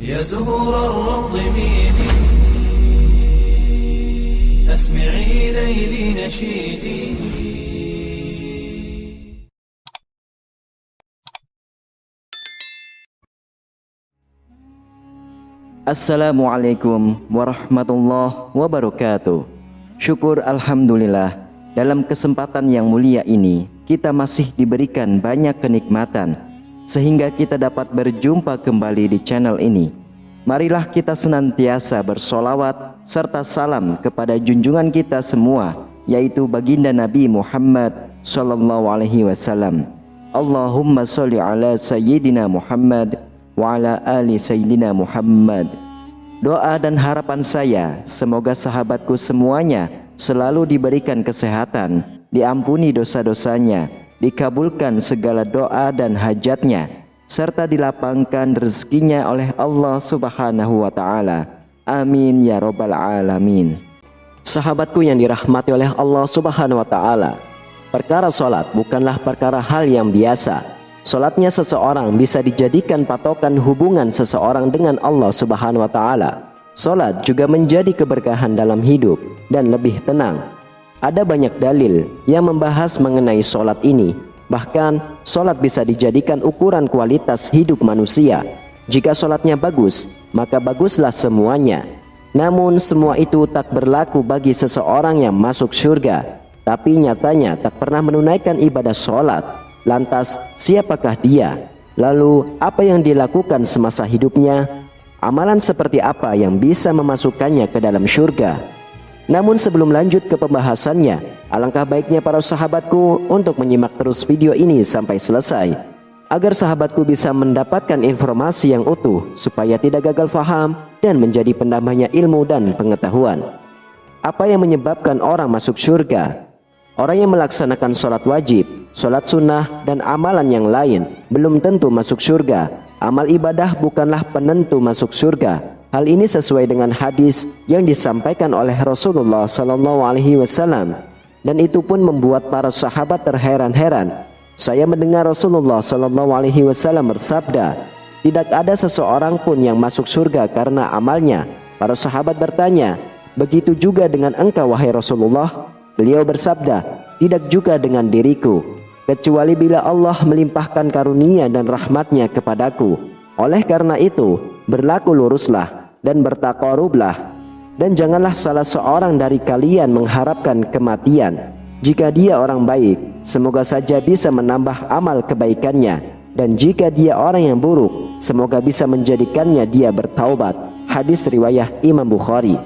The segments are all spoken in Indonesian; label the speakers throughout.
Speaker 1: يا زهور الروض ميدي أسمعي ليلي نشيدي.
Speaker 2: Assalamualaikum warahmatullahi wabarakatuh. Syukur alhamdulillah, dalam kesempatan yang mulia ini kita masih diberikan banyak kenikmatan sehingga kita dapat berjumpa kembali di channel ini. Marilah kita senantiasa bersolawat serta salam kepada junjungan kita semua, yaitu baginda Nabi Muhammad sallallahu alaihi wasallam. Allahumma sholli ala sayyidina Muhammad wa ala ali sayyidina Muhammad. Doa dan harapan saya, semoga sahabatku semuanya selalu diberikan kesehatan, diampuni dosa-dosanya, dikabulkan segala doa dan hajatnya, serta dilapangkan rezekinya oleh Allah Subhanahu wa Ta'ala. Amin ya Rabbal Alamin. Sahabatku yang dirahmati oleh Allah Subhanahu wa Ta'ala, perkara sholat bukanlah perkara hal yang biasa. Salatnya seseorang bisa dijadikan patokan hubungan seseorang dengan Allah Subhanahu wa Ta'ala. Salat juga menjadi keberkahan dalam hidup dan lebih tenang. Ada banyak dalil yang membahas mengenai salat ini. Bahkan salat bisa dijadikan ukuran kualitas hidup manusia. Jika salatnya bagus, maka baguslah semuanya. Namun semua itu tak berlaku bagi seseorang yang masuk surga, tapi nyatanya tak pernah menunaikan ibadah salat. Lantas siapakah dia? Lalu apa yang dilakukan semasa hidupnya? Amalan seperti apa yang bisa memasukkannya ke dalam surga? Namun sebelum lanjut ke pembahasannya, alangkah baiknya para sahabatku untuk menyimak terus video ini sampai selesai, agar sahabatku bisa mendapatkan informasi yang utuh supaya tidak gagal faham dan menjadi penambahnya ilmu dan pengetahuan. Apa yang menyebabkan orang masuk surga? Orang yang melaksanakan sholat wajib, sholat sunnah, dan amalan yang lain belum tentu masuk surga. Amal ibadah bukanlah penentu masuk surga. Hal ini sesuai dengan hadis yang disampaikan oleh Rasulullah SAW, dan itu pun membuat para sahabat terheran-heran. Saya mendengar Rasulullah SAW bersabda, tidak ada seseorang pun yang masuk surga karena amalnya. Para sahabat bertanya, begitu juga dengan engkau wahai Rasulullah? Beliau bersabda, tidak juga dengan diriku, kecuali bila Allah melimpahkan karunia dan rahmatnya kepadaku. Oleh karena itu, berlaku luruslah dan bertaqarrublah, dan janganlah salah seorang dari kalian mengharapkan kematian. Jika dia orang baik, semoga saja bisa menambah amal kebaikannya, dan jika dia orang yang buruk, semoga bisa menjadikannya dia bertaubat. Hadis riwayat Imam Bukhari.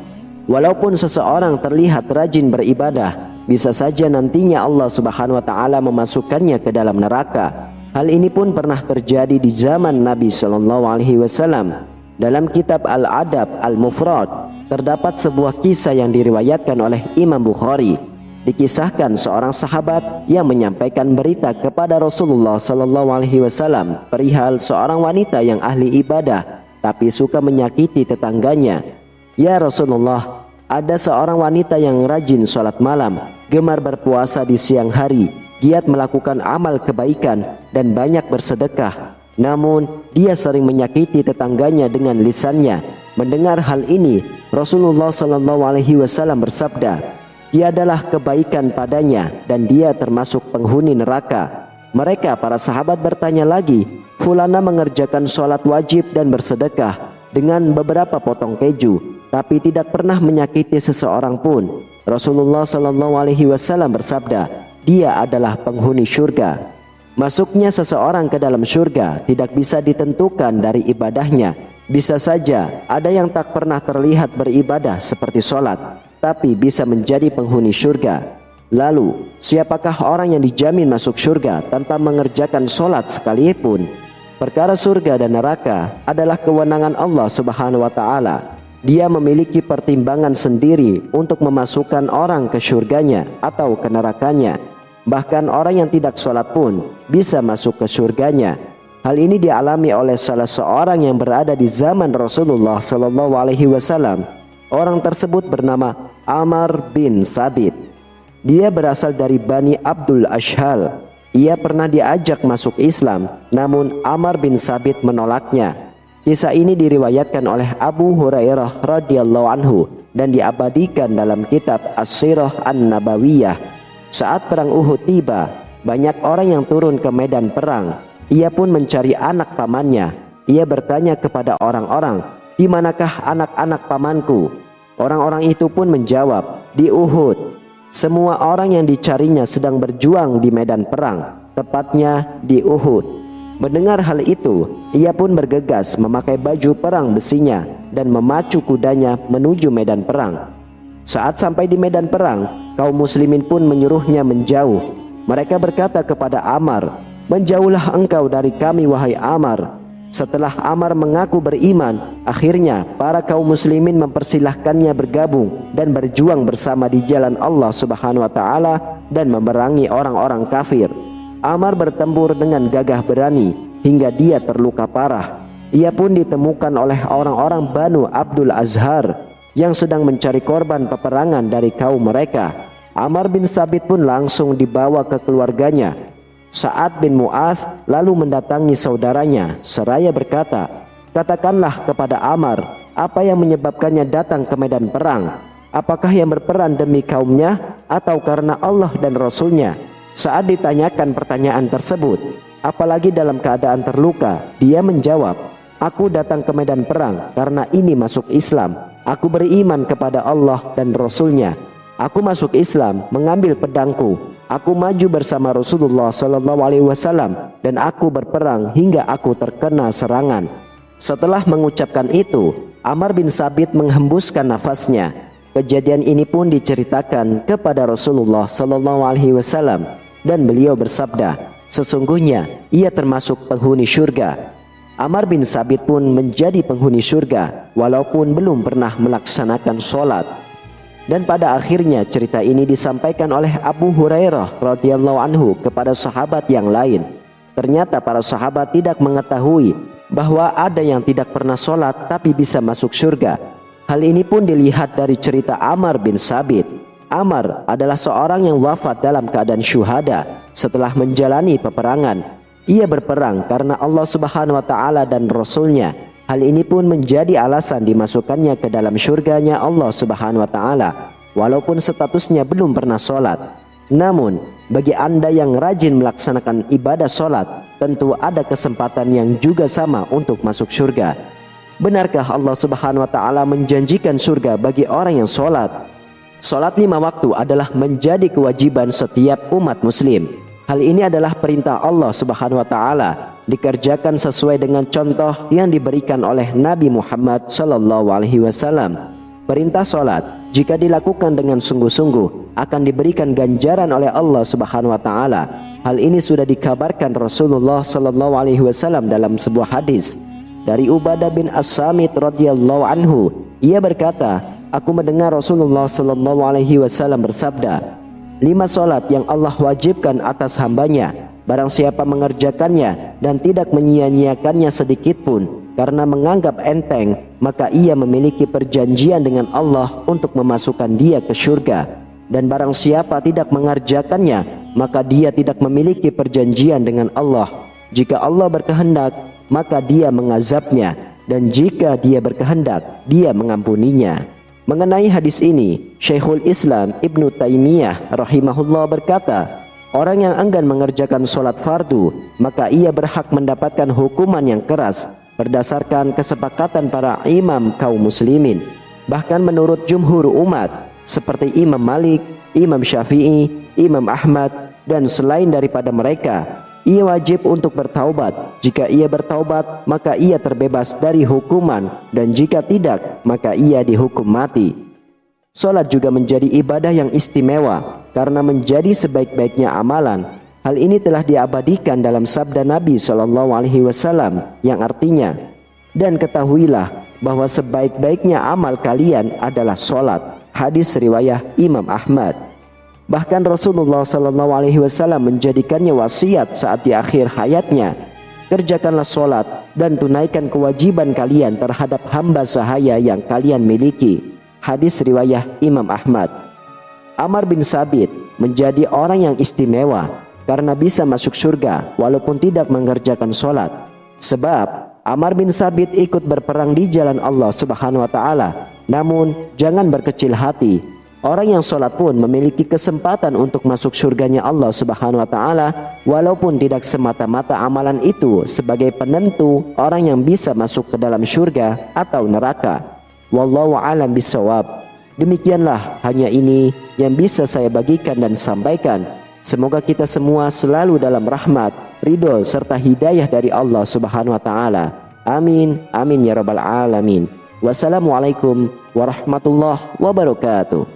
Speaker 2: Walaupun seseorang terlihat rajin beribadah, bisa saja nantinya Allah Subhanahu wa Ta'ala memasukkannya ke dalam neraka. Hal ini pun pernah terjadi di zaman Nabi Shallallahu Alaihi Wasallam. Dalam kitab Al-Adab Al-Mufrad terdapat sebuah kisah yang diriwayatkan oleh Imam Bukhari. Dikisahkan seorang sahabat yang menyampaikan berita kepada Rasulullah Shallallahu Alaihi Wasallam perihal seorang wanita yang ahli ibadah tapi suka menyakiti tetangganya. Ya Rasulullah, ada seorang wanita yang rajin sholat malam, gemar berpuasa di siang hari, giat melakukan amal kebaikan dan banyak bersedekah. Namun dia sering menyakiti tetangganya dengan lisannya. Mendengar hal ini, Rasulullah SAW bersabda, tiadalah kebaikan padanya dan dia termasuk penghuni neraka. Mereka para sahabat bertanya lagi, fulana mengerjakan sholat wajib dan bersedekah dengan beberapa potong keju, tapi tidak pernah menyakiti seseorang pun. Rasulullah SAW bersabda, dia adalah penghuni surga. Masuknya seseorang ke dalam surga tidak bisa ditentukan dari ibadahnya. Bisa saja ada yang tak pernah terlihat beribadah seperti sholat, tapi bisa menjadi penghuni surga. Lalu siapakah orang yang dijamin masuk surga tanpa mengerjakan sholat sekalipun? Perkara surga dan neraka adalah kewenangan Allah Subhanahu wa Ta'ala. Dia memiliki pertimbangan sendiri untuk memasukkan orang ke surganya atau ke nerakanya. Bahkan orang yang tidak sholat pun bisa masuk ke surganya. Hal ini dialami oleh salah seorang yang berada di zaman Rasulullah SAW. Orang tersebut bernama Amr bin Sabit. Dia berasal dari Bani Abdul Ashhal. Ia pernah diajak masuk Islam, namun Amr bin Sabit menolaknya.
Speaker 3: Kisah ini diriwayatkan oleh Abu Hurairah radhiyallahu anhu dan diabadikan dalam kitab As-Sirah An-Nabawiyah. Saat perang Uhud tiba, banyak orang yang turun ke medan perang. Ia pun mencari anak pamannya. Ia bertanya kepada orang-orang, "Di manakah anak-anak pamanku?" Orang-orang itu pun menjawab, "Di Uhud." Semua orang yang dicarinya sedang berjuang di medan perang, tepatnya di Uhud. Mendengar hal itu, ia pun bergegas memakai baju perang besinya dan memacu kudanya menuju medan perang. Saat sampai di medan perang, kaum muslimin pun menyuruhnya menjauh. Mereka berkata kepada Ammar, "Menjauhlah engkau dari kami wahai Ammar." Setelah Ammar mengaku beriman, akhirnya para kaum muslimin mempersilahkannya bergabung dan berjuang bersama di jalan Allah Subhanahu wa taala dan memerangi orang-orang kafir. Ammar bertempur dengan gagah berani hingga dia terluka parah. Ia pun ditemukan oleh orang-orang Banu Abdul Azhar yang sedang mencari korban peperangan dari kaum mereka. Ammar bin Sabit pun langsung dibawa ke keluarganya. Sa'ad bin Mu'adz lalu mendatangi saudaranya seraya berkata, "Katakanlah kepada Ammar, apa yang menyebabkannya datang ke medan perang? Apakah yang berperan demi kaumnya atau karena Allah dan Rasulnya?" Saat ditanyakan pertanyaan tersebut, apalagi dalam keadaan terluka, dia menjawab, "Aku datang ke medan perang karena ini masuk Islam. Aku beriman kepada Allah dan Rasulnya. Aku masuk Islam mengambil pedangku. Aku maju bersama Rasulullah SAW dan aku berperang hingga aku terkena serangan." Setelah mengucapkan itu, Ammar bin Sabit menghembuskan nafasnya. Kejadian ini pun diceritakan kepada Rasulullah SAW dan beliau bersabda, "Sesungguhnya ia termasuk penghuni surga." Ammar bin Sabit pun menjadi penghuni surga walaupun belum pernah melaksanakan sholat. Dan pada akhirnya cerita ini disampaikan oleh Abu Hurairah radhiyallahu anhu kepada sahabat yang lain. Ternyata para sahabat tidak mengetahui bahwa ada yang tidak pernah sholat tapi bisa masuk surga. Hal ini pun dilihat dari cerita Ammar bin Sabit. Ammar adalah seorang yang wafat dalam keadaan syuhada setelah menjalani peperangan. Ia berperang karena Allah Subhanahu wa taala dan Rasulnya. Hal ini pun menjadi alasan dimasukkannya ke dalam surganya Allah Subhanahu wa taala walaupun statusnya belum pernah sholat. Namun bagi Anda yang rajin melaksanakan ibadah sholat, tentu ada kesempatan yang juga sama untuk masuk surga. Benarkah Allah Subhanahu wa taala menjanjikan surga bagi orang yang sholat? Sholat 5 waktu adalah menjadi kewajiban setiap umat muslim. Hal ini adalah perintah Allah Subhanahu wa taala, dikerjakan sesuai dengan contoh yang diberikan oleh Nabi Muhammad SAW. Perintah sholat jika dilakukan dengan sungguh-sungguh akan diberikan ganjaran oleh Allah Subhanahu wa taala. Hal ini sudah dikabarkan Rasulullah SAW dalam sebuah hadis dari Ubadah bin As-Samit radhiyallahu anhu. Ia berkata, "Aku mendengar Rasulullah SAW bersabda, 5 sholat yang Allah wajibkan atas hambanya, barang siapa mengerjakannya dan tidak menyia-nyiakannya sedikit pun karena menganggap enteng, maka ia memiliki perjanjian dengan Allah untuk memasukkan dia ke surga. Dan barang siapa tidak mengerjakannya, maka dia tidak memiliki perjanjian dengan Allah. Jika Allah berkehendak, maka dia mengazabnya, dan jika dia berkehendak, dia mengampuninya." Mengenai hadis ini, Syekhul Islam Ibnu Taimiyah rahimahullah berkata, orang yang enggan mengerjakan sholat fardu, maka ia berhak mendapatkan hukuman yang keras berdasarkan kesepakatan para imam kaum muslimin. Bahkan menurut jumhur umat seperti Imam Malik, Imam Syafi'i, Imam Ahmad, dan selain daripada mereka, ia wajib untuk bertaubat. Jika ia bertaubat, maka ia terbebas dari hukuman, dan jika tidak, maka ia dihukum mati. Salat juga menjadi ibadah yang istimewa karena menjadi sebaik-baiknya amalan. Hal ini telah diabadikan dalam sabda Nabi SAW yang artinya, "Dan ketahuilah bahwa sebaik-baiknya amal kalian adalah salat." Hadis riwayah Imam Ahmad. Bahkan Rasulullah SAW menjadikannya wasiat saat di akhir hayatnya, "Kerjakanlah sholat dan tunaikan kewajiban kalian terhadap hamba sahaya yang kalian miliki." Hadis riwayah Imam Ahmad. Ammar bin Sabit menjadi orang yang istimewa karena bisa masuk surga walaupun tidak mengerjakan sholat. Sebab Amr bin Sabit ikut berperang di jalan Allah Subhanahu wa taala. Namun jangan berkecil hati. Orang yang sholat pun memiliki kesempatan untuk masuk surganya Allah Subhanahu wa taala, walaupun tidak semata-mata amalan itu sebagai penentu orang yang bisa masuk ke dalam surga atau neraka. Wallahu a'lam bishawab. Demikianlah hanya ini yang bisa saya bagikan dan sampaikan. Semoga kita semua selalu dalam rahmat, ridho serta hidayah dari Allah Subhanahu wa taala. Amin, amin ya rabbal alamin. Wassalamualaikum warahmatullahi wabarakatuh.